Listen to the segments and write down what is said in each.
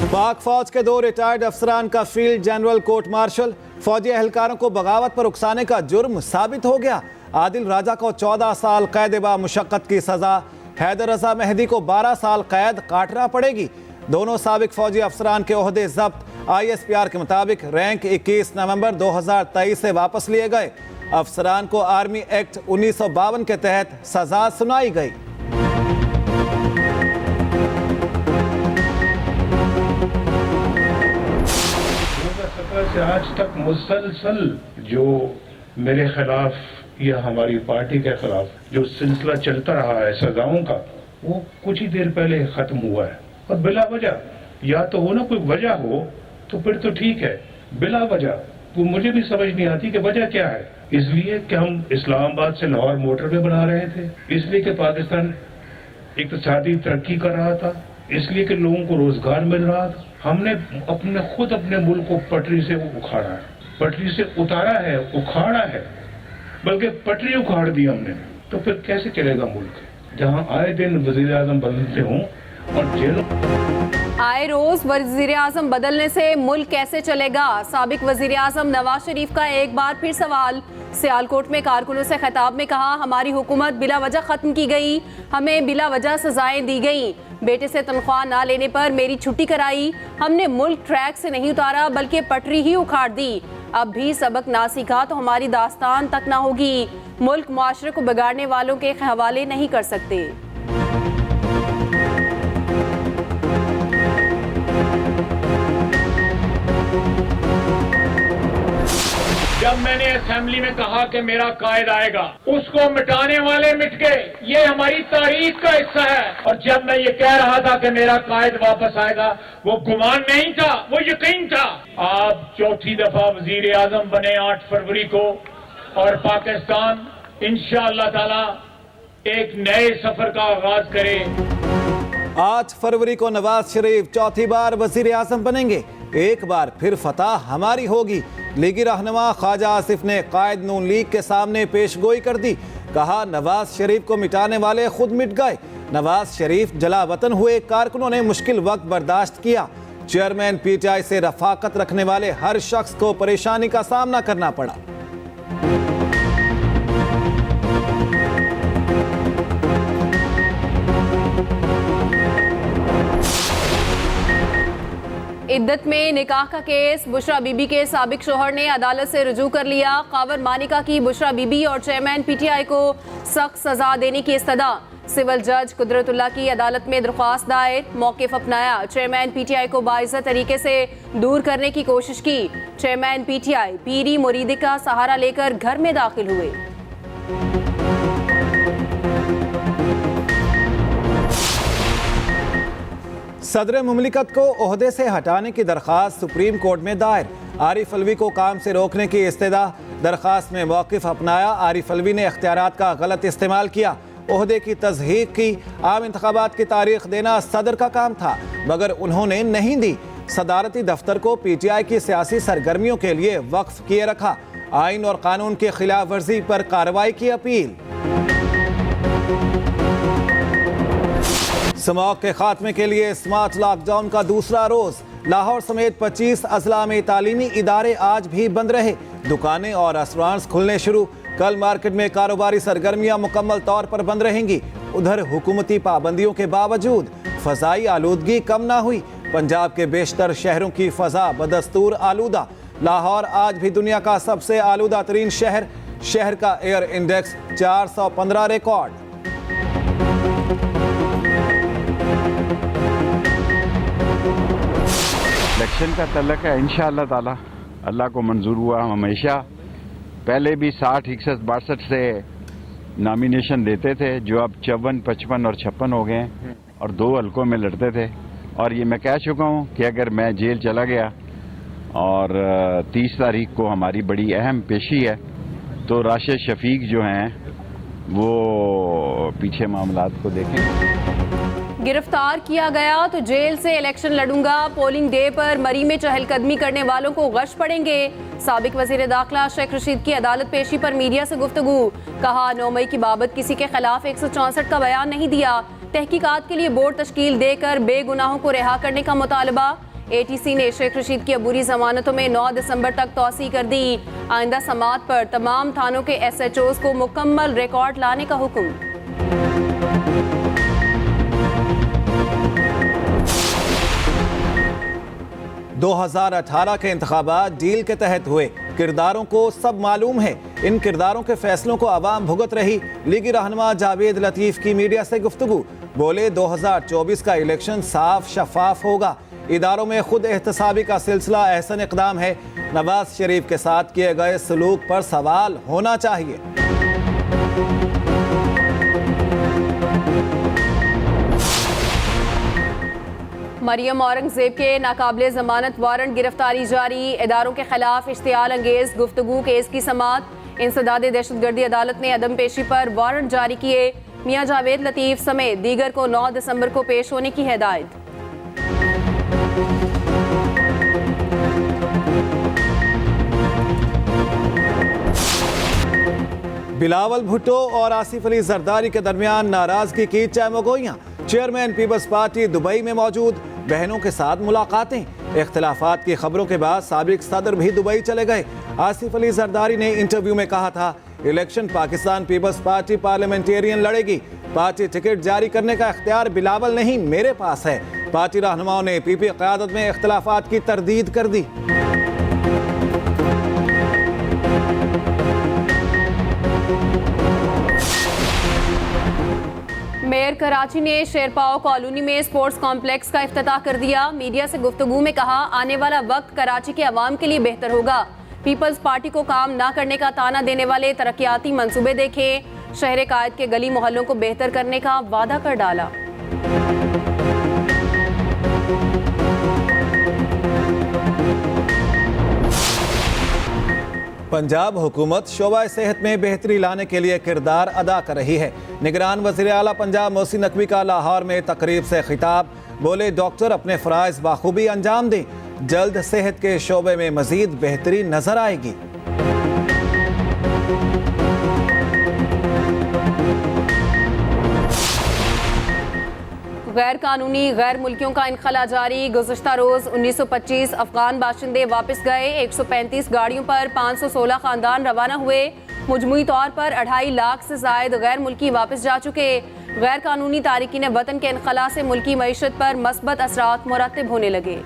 पाक फौज के 2 रिटायर्ड अफसरान का फील्ड जनरल कोर्ट मार्शल। फौजी एहलकारों को बगावत पर उकसाने का जुर्म साबित हो गया। आदिल राजा को 14 साल कैद बा मुशक्कत की सजा। हैदर रजा मेहदी को 12 साल कैद काटना पड़ेगी। दोनों साबिक फौजी अफसरान के ओहदे जब्त। ISPR के मुताबिक रैंक 21 नवंबर 2023 से वापस लिए गए। अफसरान को आर्मी एक्ट 1952 के तहत सजा सुनाई गई। से आज तक मुसलसल जो मेरे खिलाफ या हमारी पार्टी के खिलाफ जो सिलसिला चलता रहा है सजाओं का, वो कुछ ही देर पहले खत्म हुआ है। और बिला वजह, या तो हो ना कोई वजह हो तो फिर तो ठीक है, बिला वजह वो मुझे भी समझ नहीं आती कि वजह क्या है। इसलिए कि हम इस्लामाबाद से लाहौर मोटरवे बना रहे थे, इसलिए कि पाकिस्तान इक़्तिसादी तरक्की कर रहा था, इसलिए कि लोगों को रोजगार मिल रहा था। हमने खुद अपने मुल्क को पटरी से उखाड़ा है, पटरी से उतारा है, उखाड़ा है, बल्कि पटरी उखाड़ दी हमने। तो फिर कैसे चलेगा मुल्क जहां आए दिन वजीर आजम बदलते हों और जेलों आए रोज वजीर आजम बदलने से मुल्क कैसे चलेगा? साबिक वजीर आजम नवाज शरीफ का एक बार फिर सवाल। सियालकोट में कारकुनों से खिताब में कहा, हमारी हुकूमत बिला वजह खत्म की गई, हमें बिला वजह सजाएं दी गई। बेटे से तनख्वाह ना लेने पर मेरी छुट्टी कराई। हमने मुल्क ट्रैक से नहीं उतारा बल्कि पटरी ही उखाड़ दी। अब भी सबक ना सीखा तो हमारी दास्तान तक ना होगी। मुल्क मुआशरे को बिगाड़ने वालों के हवाले नहीं कर सकते। जब मैंने असेंबली में कहा कि मेरा कायद आएगा, उसको मिटाने वाले मिट गए। ये हमारी तारीख का हिस्सा है। और जब मैं ये कह रहा था कि मेरा कायद वापस आएगा, वो गुमान नहीं था, वो यकीन था। आप चौथी दफा वजीर आजम बने 8 फरवरी को, और पाकिस्तान इंशाअल्लाह ताला एक नए सफर का आगाज करे। 8 फरवरी को नवाज शरीफ चौथी बार वजीर आजम बनेंगे। एक बार फिर फतह हमारी होगी। लीगी रहनुमा ख्वाजा आसिफ ने कायद नून लीग के सामने पेशगोई कर दी। कहा, नवाज शरीफ को मिटाने वाले खुद मिट गए। नवाज शरीफ जलावतन हुए कारकुनों ने मुश्किल वक्त बर्दाश्त किया। चेयरमैन PTI से रफाकत रखने वाले हर शख्स को परेशानी का सामना करना पड़ा। इद्दत में निकाह का केस। बुशरा बीबी के साबिक शोहर ने अदालत से रुजू कर लिया। कावर मानिका की बुशरा बीबी और चेयरमैन PTI को सख्त सजा देने की इस्तदा। सिविल जज कुदरतुल्लाह की अदालत में दरख्वास्त दायर। मौक़िफ़ अपनाया। चेयरमैन PTI को बाइज़्ज़त तरीके से दूर करने की कोशिश की। चेयरमैन PTI पीरी मुरीदी का सहारा लेकर घर में दाखिल हुए। सदर मुमलिकत को ओहदे से हटाने की दरख्वास्त सुप्रीम कोर्ट में दायर। आरिफ अलवी को काम से रोकने की इस्तदा। दरख्वास्त में मौक़िफ़ अपनाया। आरिफ अलवी ने इख्तियारात का गलत इस्तेमाल किया। ओहदे की तज़हीक की। आम इंतखाबात की तारीख देना सदर का काम था, मगर उन्होंने नहीं दी। सदारती दफ्तर को PTI की सियासी सरगर्मियों के लिए वक्फ किए रखा। आइन और कानून की खिलाफ वर्जी पर कार्रवाई की अपील। स्मॉग के खात्मे के लिए स्मार्ट लॉकडाउन का दूसरा रोज। लाहौर समेत 25 अजला में तालीमी इदारे आज भी बंद रहे। दुकानें और रेस्टोरेंट्स खुलने शुरू। कल मार्केट में कारोबारी सरगर्मियां मुकम्मल तौर पर बंद रहेंगी। उधर हुकूमती पाबंदियों के बावजूद फजाई आलूदगी कम ना हुई। पंजाब के बेशतर शहरों की फजा बदस्तूर आलूदा। लाहौर आज भी दुनिया का सबसे आलूदा तरीन शहर। शहर का एयर इंडेक्स 415 रिकॉर्ड। इलेक्शन का तल्लक है, इंशाअल्लाह ताला अल्लाह को मंजूर हुआ। हम हमेशा पहले भी 60, 61, 62 से नॉमिनेशन देते थे, जो अब 54, 55 और 56 हो गए हैं, और 2 हलकों में लड़ते थे। और ये मैं कह चुका हूँ कि अगर मैं जेल चला गया और 30 तारीख को हमारी बड़ी अहम पेशी है, तो राशिद शफीक जो हैं वो पीछे मामलात को देखें। गिरफ्तार किया गया तो जेल से इलेक्शन लड़ूंगा, पोलिंग डे पर मरी में चहलकदमी करने वालों को गश पड़ेंगे। साबिक वजीर दाखिला शेख रशीद की अदालत पेशी पर मीडिया से गुफ्तगू, कहा 9 मई की बाबत किसी के खिलाफ 164 का बयान नहीं दिया, तहकीकात के लिए बोर्ड तश्कील देकर बेगुनाहों को रिहा करने का मुतालबा। ATC ने शेख रशीद की अबूरी जमानतों में 9 दिसंबर तक तौसी कर दी। आइंदा समाअत पर तमाम थानों के SHOs को मुकम्मल रिकॉर्ड लाने का हुक्म। – 2018 के इंतखाबात डील के तहत हुए, किरदारों को सब मालूम है, इन किरदारों के फैसलों को अवाम भुगत रही। लीगी रहनुमा जावेद लतीफ की मीडिया से गुफ्तगू, बोले 2024 का इलेक्शन साफ शफाफ होगा, इदारों में खुद एहतसाबी का सिलसिला अहसन इकदाम है, नवाज शरीफ के साथ किए गए सलूक पर सवाल होना चाहिए। मरियम औरंगजेब के नाकाबिले जमानत वारंट गिरफ्तारी जारी, इदारों के खिलाफ इश्तियाल अंगेज गुफ्तगू केस की समाअत। इंसदादे दहशतगर्दी अदालत ने अदम पेशी पर वारंट जारी किए, मियां जावेद लतीफ समेत दीगर को 9 दिसंबर को पेश होने की हिदायत। बिलावल भुट्टो और आसिफ अली जरदारी के दरमियान नाराजगी की चैमगोइयां, चेयरमैन पीपल्स पार्टी दुबई में मौजूद, बहनों के साथ मुलाकातें। इख्तिलाफात की खबरों के बाद साबिक सदर भी दुबई चले गए। आसिफ अली जरदारी ने इंटरव्यू में कहा था, इलेक्शन पाकिस्तान पीपल्स पार्टी पार्लियामेंटेरियन लड़ेगी, पार्टी टिकट जारी करने का इख्तियार बिलावल नहीं मेरे पास है। पार्टी रहनुमाओं ने PP क़यादत में इख्तिलाफात की तरदीद कर दी। मेयर कराची ने शेरपाओ कॉलोनी में स्पोर्ट्स कॉम्प्लेक्स का इफ्तिताह कर दिया। मीडिया से गुफ्तगू में कहा, आने वाला वक्त कराची के अवाम के लिए बेहतर होगा। पीपल्स पार्टी को काम ना करने का ताना देने वाले तरक्याती मंसूबे देखें। शहर कायद के गली मोहल्लों को बेहतर करने का वादा कर डाला। पंजाब हुकूमत शोबा सेहत में बेहतरी लाने के लिए किरदार अदा कर रही है। निगरान वज़ीर आला पंजाब मोहसिन नकवी का लाहौर में तकरीब से खिताब, बोले डॉक्टर अपने फ़राइज़ बाखूबी अंजाम दें, जल्द सेहत के शोबे में मज़ीद बेहतरी नजर आएगी। गैर कानूनी गैर मुल्कियों का इनखला जारी। गुज़श्ता रोज़ 1925 अफगान बाशिंदे वापस गए। 135 गाड़ियों पर 516 ख़ानदान रवाना हुए। मुजमुई तौर पर 2.5 लाख से ज़ायद गैर मुल्की वापस जा चुके। गैर कानूनी तारिकीन वतन के इनखला से मुल्की मईशत पर मस्बत असरात मुरतब होने लगे।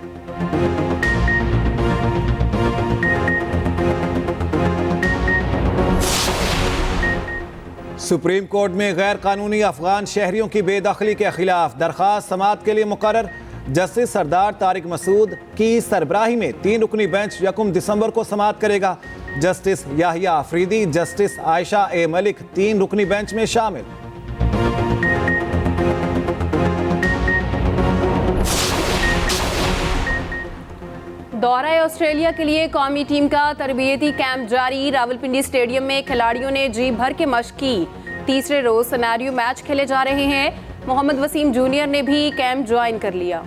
सुप्रीम कोर्ट में गैर कानूनी अफगान शहरियों की बेदखली के खिलाफ दरख्वास्त समाअत के लिए मुकर्रर। जस्टिस सरदार तारिक मसूद की सरबराही में 3 रुकनी बेंच 1 दिसंबर को समाअत करेगा। जस्टिस याहिया आफरीदी, जस्टिस आयशा ए मलिक 3 रुकनी बेंच में शामिल। दौरा ऑस्ट्रेलिया के लिए कौमी टीम का तरबियती कैंप जारी। रावलपिंडी स्टेडियम में खिलाड़ियों ने जी भर के मशक की। तीसरे रोज सिनेरियो मैच खेले जा रहे हैं। मोहम्मद वसीम जूनियर ने भी कैंप ज्वाइन कर लिया।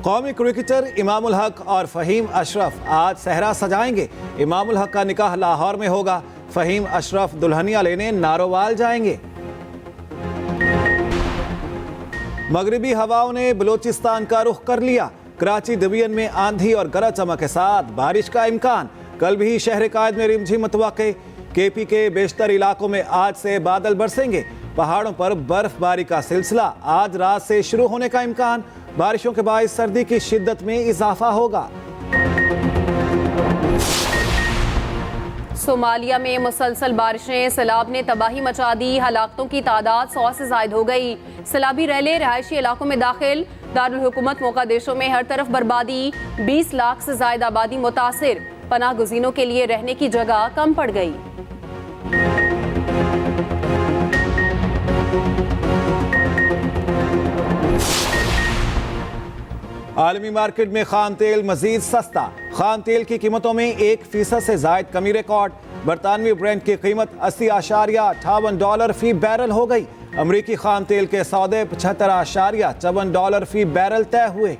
कौमी क्रिकेटर इमामुल हक और फ़हीम अशरफ आज सहरा सजाएंगे। इमामुल हक का निकाह लाहौर में होगा। फ़हीम अशरफ दुल्हनिया लेने नारोवाल जाएंगे। मगरिबी हवाओं ने बलोचिस्तान का रुख कर लिया। कराची डिवीजन में आंधी और गरज चमक के साथ बारिश का इम्कान। कल भी शहर कायद में रिमझिम मुतवक्के। KP के बेशतर इलाकों में आज से बादल बरसेंगे। पहाड़ों पर बर्फबारी का सिलसिला आज रात से शुरू होने का इम्कान। बारिशों के बायस सर्दी की शिद्दत में इजाफा होगा। सोमालिया में मुसलसल बारिशें, सैलाब ने तबाही मचा दी। हलाकतों की तादाद 100 से ज़ायद हो गई। सैलाबी रैले रहायशी इलाकों में दाखिल। दारुल हुकूमत मोकादिशो में हर तरफ बर्बादी। 20 लाख से ज़ायद आबादी मुतासिर। पनाह गुज़ीनों के लिए रहने की जगह कम पड़ गई। आलमी मार्केट में खाम तेल मजीद सस्ता, खाम तेल की कीमतों में 1% से जायद कमी रिकॉर्ड। बरतानवी ब्रेंट की कीमत $80.58 फी बैरल हो गई। अमरीकी खाम तेल के सौदे $75.54 फी बैरल तय हुए।